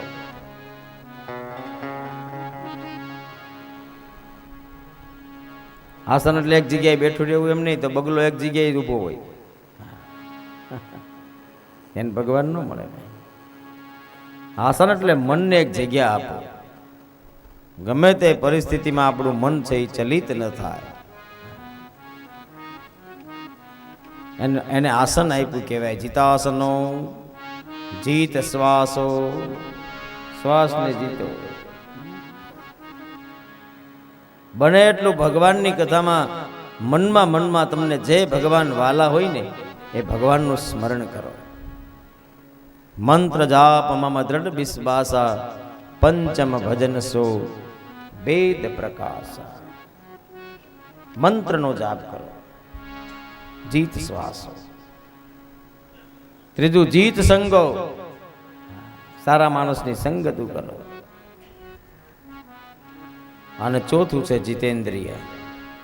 આસન એટલે એક જગ્યાએ બેઠું રહેવું એમ નહીં, તો બગલો એક જગ્યાએ ઊભો હોય એને ભગવાન ન મળે. આસન એટલે મનને એક જગ્યા આપો. ગમે તે પરિસ્થિતિમાં આપણું મન છે એ ચલિત ન થાય, એને આસન આપ્યું કહેવાય. જીતાસનો, જીત શ્વાસો, શ્વાસને જીતો. બને એટલું ભગવાનની કથામાં મનમાં તમને જે ભગવાન વાલા હોય ને એ ભગવાનનું સ્મરણ કરો. મંત્ર જાપ મમ દ્રઢ વિશ્વાસા પંચમ ભજન સો વેદ પ્રકાશા. મંત્રનો જાપ કરો, જીત શ્વાસો. ત્રીજું જીત સંગો, સારા માણસની સંગતું કરો. અને ચોથું છે જીતેન્દ્રિય.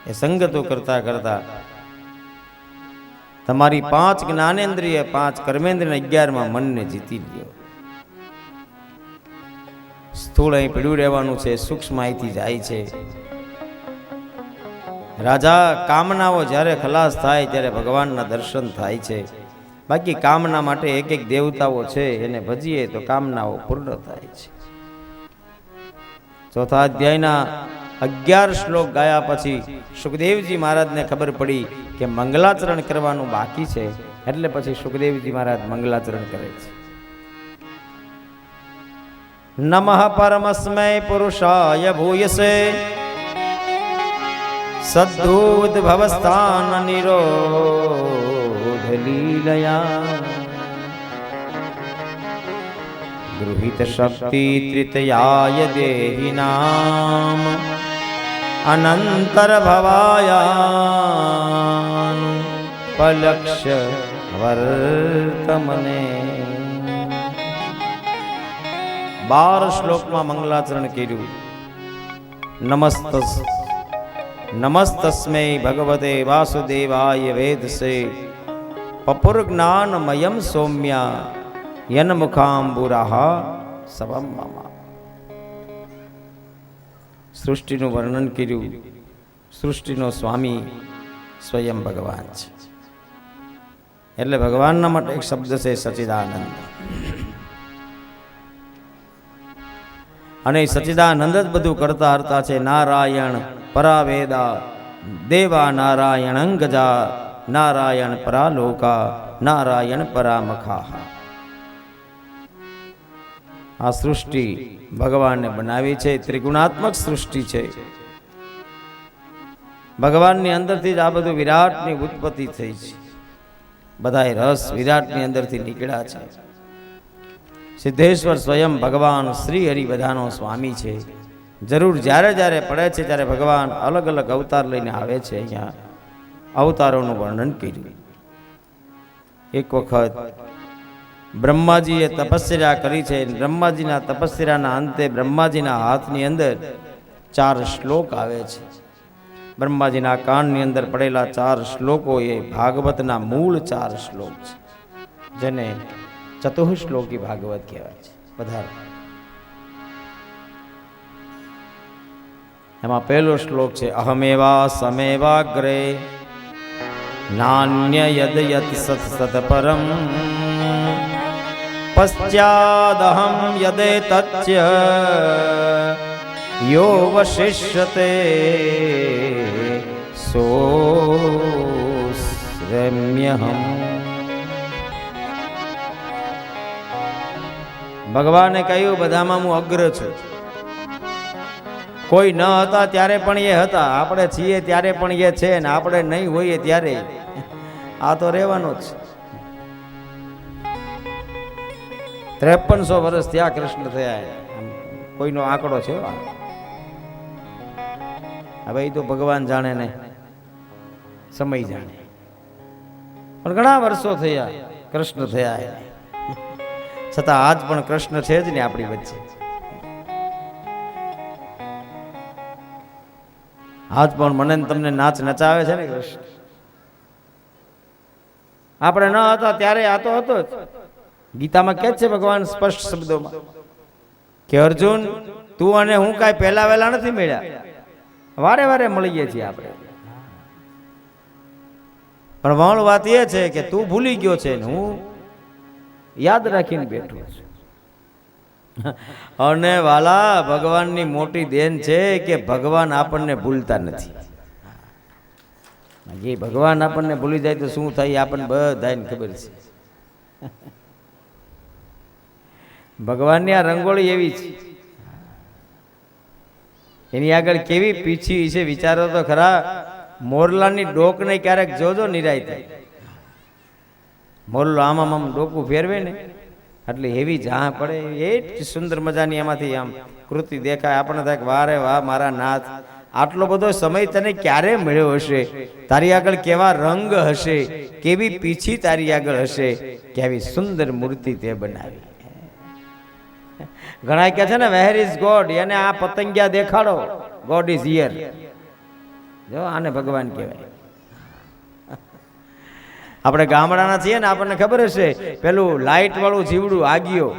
એ સંગતો કરતા કરતા તમારી 5 જ્ઞાનેન્દ્રિય 5 કર્મેન્દ્રિય 11માં મનને જીતી લ્યો. સ્થૂળ અહીં પીડ્યું રહેવાનું છે, સૂક્ષ્મ અહીંથી જાય છે. રાજા કામનાઓ જ્યારે ખલાસ થાય ત્યારે ભગવાનના દર્શન થાય છે. બાકી કામના માટે એક એક દેવતાઓ છે, એને ભજીએ તો કામનાઓ પૂર્ણ થાય છે. ચોથા અધ્યાયના 11 શ્લોક ગાયા પછી સુખદેવજી મહારાજને ખબર પડી કે મંગલાચરણ કરવાનું બાકી છે, એટલે પછી સુખદેવજી મહારાજ મંગલાચરણ કરે છે. નમઃ પરમસ્મૈ પુરુષાય ભૂયસે સદ્દુદ્ભવસ્થાન નિરોધ લીલયા ગૃહિત શક્તિ ત્રિતયાય દેહિનામ અનંતર ભવાયાન પલક્ષ્ય વર્તમને. 12 શ્લોકમાં મંગલાચરણ કર્યું. નમસ્તસ્મૈ ભગવતે વાસુદેવાય વેદસે પપુર જ્ઞાનમયમ સૌમ્યા યન્મુખાંબુરાહ સવમ મમ. સૃષ્ટિનું વર્ણન કર્યું. સૃષ્ટિનો સ્વામી સ્વયં ભગવાન છે. એટલે ભગવાનના માટે એક શબ્દ છે સચ્ચિદાનંદ. અને સચ્ચિદાનંદ જ બધું કરતા હરતા છે. નારાયણ પરાવેદા દેવા નારાયણ અંગજા નારાયણ પરાલોકા નારાયણ પરામખા. આ સૃષ્ટિ ભગવાનને બનાવી છે. ત્રિગુણાત્મક સૃષ્ટિ છે. ભગવાનની અંદરથી જ આ બધું વિરાટની ઉત્પત્તિ થઈ છે. બધાય રસ વિરાટની અંદરથી નીકળ્યા છે. સિદ્ધેશ્વર સ્વયં ભગવાન શ્રી હરિ બધાનો સ્વામી છે. જરૂર જ્યારે જ્યારે પડે છે ત્યારે ભગવાન અલગ અલગ અવતાર લઈને આવે છે. અહીંયા અવતારોનું વર્ણન કર્યું. એક વખત બ્રહ્માજીએ તપસ્યા કરી છે. બ્રહ્માજીના તપસ્યાના અંતે બ્રહ્માજીના હાથની અંદર 4 શ્લોક આવે છે. બ્રહ્માજીના કાનની અંદર પડેલા 4 શ્લોકો એ ભાગવતના મૂળ 4 શ્લોક છે, જેને ચતુશ્લોકી ભાગવત કહેવાય છે. બધા એમાં પહેલો શ્લોક છે અહમેવા સમેવાગ્રે નાન્ય યદ યત સત સત પરમ પશ્ચાદહમ યદે તચ્ય યો વશિષ્યતે સોસ્મ્યહમ. ભગવાને કહ્યું બધામાં હું અગ્ર છું. કોઈ ન હતા ત્યારે પણ એ હતા, આપણે છીએ ત્યારે પણ એ છે, ને આપણે નહીં હોઈએ ત્યારે આ તો રહેવાનો જ. 5300 વર્ષ ત્યાં કૃષ્ણ થયા. કોઈનો આંકડો છે હવે, એ તો ભગવાન જાણે ને સમય જાણે. પણ ઘણા વર્ષો થયા કૃષ્ણ થયા, છતાં આજ પણ કૃષ્ણ છે જ ને આપણી વચ્ચે. આજ પણ મને તમને નાચ નચાવે છે ને કૃષ્ણ. આપણે ન હતા ત્યારે આ તો હતો જ. ગીતામાં કહે છે ભગવાન સ્પષ્ટ શબ્દોમાં કે અર્જુન તું અને હું કાંઈ પહેલા વહેલા નથી મળ્યા, વારે વારે મળીએ છીએ આપણે. પણ વણ વાત એ છે કે તું ભૂલી ગયો છે ને હું યાદ રાખીને બેઠો છું. અને વાલા ભગવાનની મોટી દેન છે કે ભગવાન આપણને ભૂલતા નથી. જે ભગવાન આપણને ભૂલી જાય તો શું થાય આપણને બધાને ખબર છે. ભગવાનની આ રંગોળી એવી છે, એની આગળ કેવી પીછી છે વિચારો તો ખરા. મોરલાની ડોકને ક્યારેક જોજો નિરાય થાય. મોલ્લો આમ ડોકું ફેરવે ને એટલે એવી જા પડે, એટલી સુંદર મજાની એમાંથી આમ કૃતિ દેખાય. આપણને થાય કે વારે વાહ મારા નાથ, આટલો બધો સમય તને ક્યારે મળ્યો હશે, તારી આગળ કેવા રંગ હશે, કેવી પીછી તારી આગળ હશે, કેવી સુંદર મૂર્તિ તે બનાવી. ઘણા કહે છે ને વેર ઇઝ ગોડ, એને આ પતંગિયા દેખાડો, ગોડ ઇઝ હિયર. જો આને ભગવાન કહેવાય. આપણે ગામડાના છીએ ને, આપણને ખબર હશે પેલું લાઇટ વાળું જીવડું આગિયો,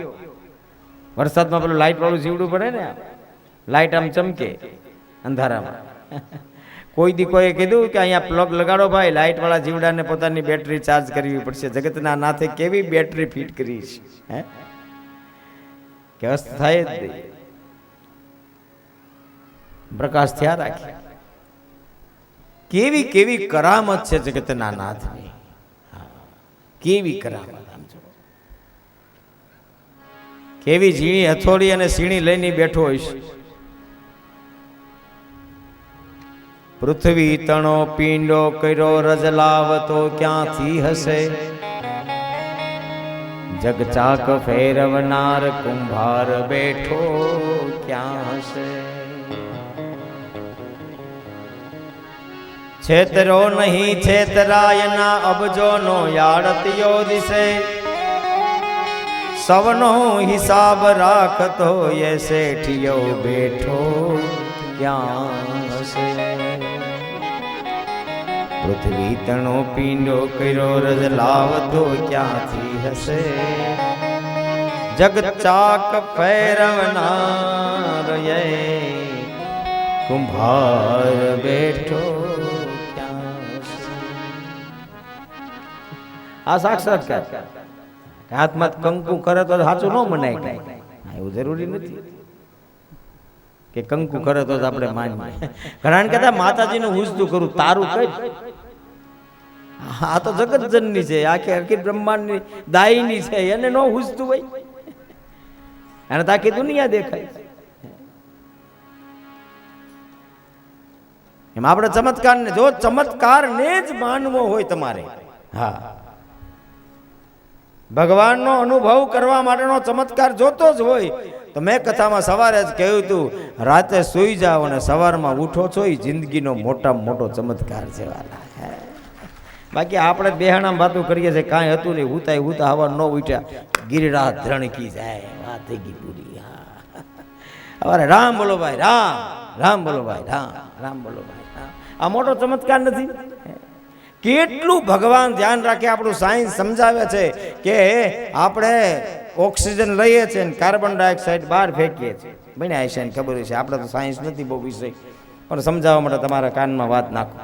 વરસાદમાં પેલું લાઇટ વાળું જીવડું પડે ને, લાઇટ આમ ચમકે અંધારામાં. કોઈ દી કોઈએ કીધું કે અહીંયા પ્લગ લગાડો ભાઈ, લાઇટ વાળા જીવડાને પોતાની બેટરી ચાર્જ કરવી પડશે. જગતના નાથે કેવી બેટરી ફિટ કરી છે, હે કે અસ્ત થાય જ નહીં, પ્રકાશ થયા રાખે. કેવી કેવી કરામત છે જગતના નાથની, કેવી કરામત. આમ જો કેવી ઝીણી હથોડી અને સીણી લઈને બેઠો હોઈશ. પૃથ્વી તણો પીંડો કર્યો રજલાવતો ક્યાંથી હશે, જગ ચાક ફેરવનાર કુંભાર બેઠો ક્યાં હશે. છેતરો નહીં છેતરાયના અબજોનો યાળતિયો દિશે, સવનો હિસાબ રાખતો એ શેઠિયો બેઠો ક્યાં હશે. પૃથ્વી તણો પીંડો કર્યો રજ લાવતો ક્યાંથી હશે, જગ ચાક ફેરવનાર એ કુંભાર બેઠો. આ સાક્ષાત્કાર. હાથમાં કંકુ કરે તો સાચું ન મનાય કાંઈ, એવું જરૂરી નથી કે કંકુ કરે તો આપણે માનીએ. ઘણા કહેતા માતાજીનું હુજતું કરું, તારું કઈ? આ તો જગતજનની છે, આખી આખી બ્રહ્માંડની દાયની છે, એને ન હુજતું હોય, અને તાકી દુનિયા દેખાય. એમ આપણે ચમત્કારને, જો ચમત્કારને જ માનવો હોય તમારે, હા, ભગવાનનો અનુભવ કરવા માટેનો ચમત્કાર જોતો જ હોય તો મેં કથામાં સવારે જ કહ્યું હતું, રાતે સૂઈ જાઓ અને સવારમાં ઉઠો છો, એ જિંદગીનો મોટામાં મોટો ચમત્કાર છે વાલા. બાકી આપણે બેહાણામાં વાતો કરીએ છીએ, કાંઈ હતું નહીં, હુતાય હુતા હવા ન ઉઠ્યા, ગિરિરાજ ધણકી જાય, વાત થઈ ગઈ પૂરી. હા, હવે રામ બોલો ભાઈ રામ, રામ બોલો ભાઈ રામ, રામ બોલો ભાઈ રામ. આ મોટો ચમત્કાર નથી? કેટલું ભગવાન ધ્યાન રાખે. આપણું સાયન્સ સમજાવે છે કે આપણે ઓક્સિજન લઈએ છીએ ને કાર્બન ડાયોક્સાઇડ બહાર ફેંકીએ છીએ. ભાઈ આઈશાને ખબર છે, આપણે તો સાયન્સ નથી બહુ વિષય, પણ સમજાવવા માટે તમારા કાનમાં વાત નાખો.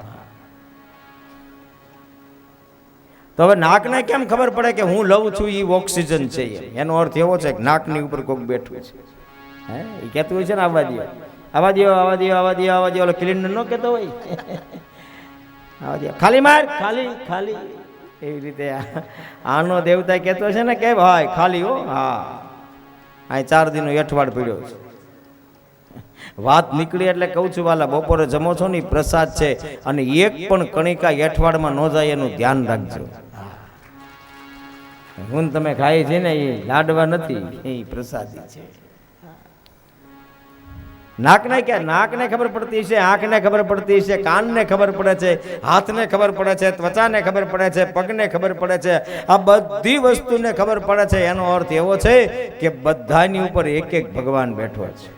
તો હવે નાકને કેમ ખબર પડે કે હું લઉં છું એ ઓક્સિજન છે? એનો અર્થ એવો છે કે નાકની ઉપર કોઈક બેઠું છે. હે, એ કહેતું હોય છે ને આવા દો, આવા દો, આવા દો, આવા દો, આવા દો. ઓલો ક્લિનર ન કહેતો હોય, ખાલી માર, ખાલી ખાલી, એવી રીતે આનો દેવતા કહેતો છે ને કે ભાઈ ખાલી હો. હા, આ 4 દિનનો એઠવાડ પીડ્યો છે. વાત નીકળી એટલે કહું છું વાલા, બપોરે જમો છો ને પ્રસાદ છે, અને એક પણ કણિકા એઠવાડમાં ન જાય એનું ધ્યાન રાખજો. હું તમે ખાઈ છે ને એ લાડવા નથી, એ પ્રસાદી છે. નાકને કે નાકને ખબર પડતી છે, આંખને ખબર પડતી છે, કાનને ખબર પડે છે, હાથને ખબર પડે છે, ત્વચાને ખબર પડે છે, પગને ખબર પડે છે, આ બધી વસ્તુને ખબર પડે છે. એનો અર્થ એવો છે કે બધાની ઉપર એક એક ભગવાન બેઠો છે.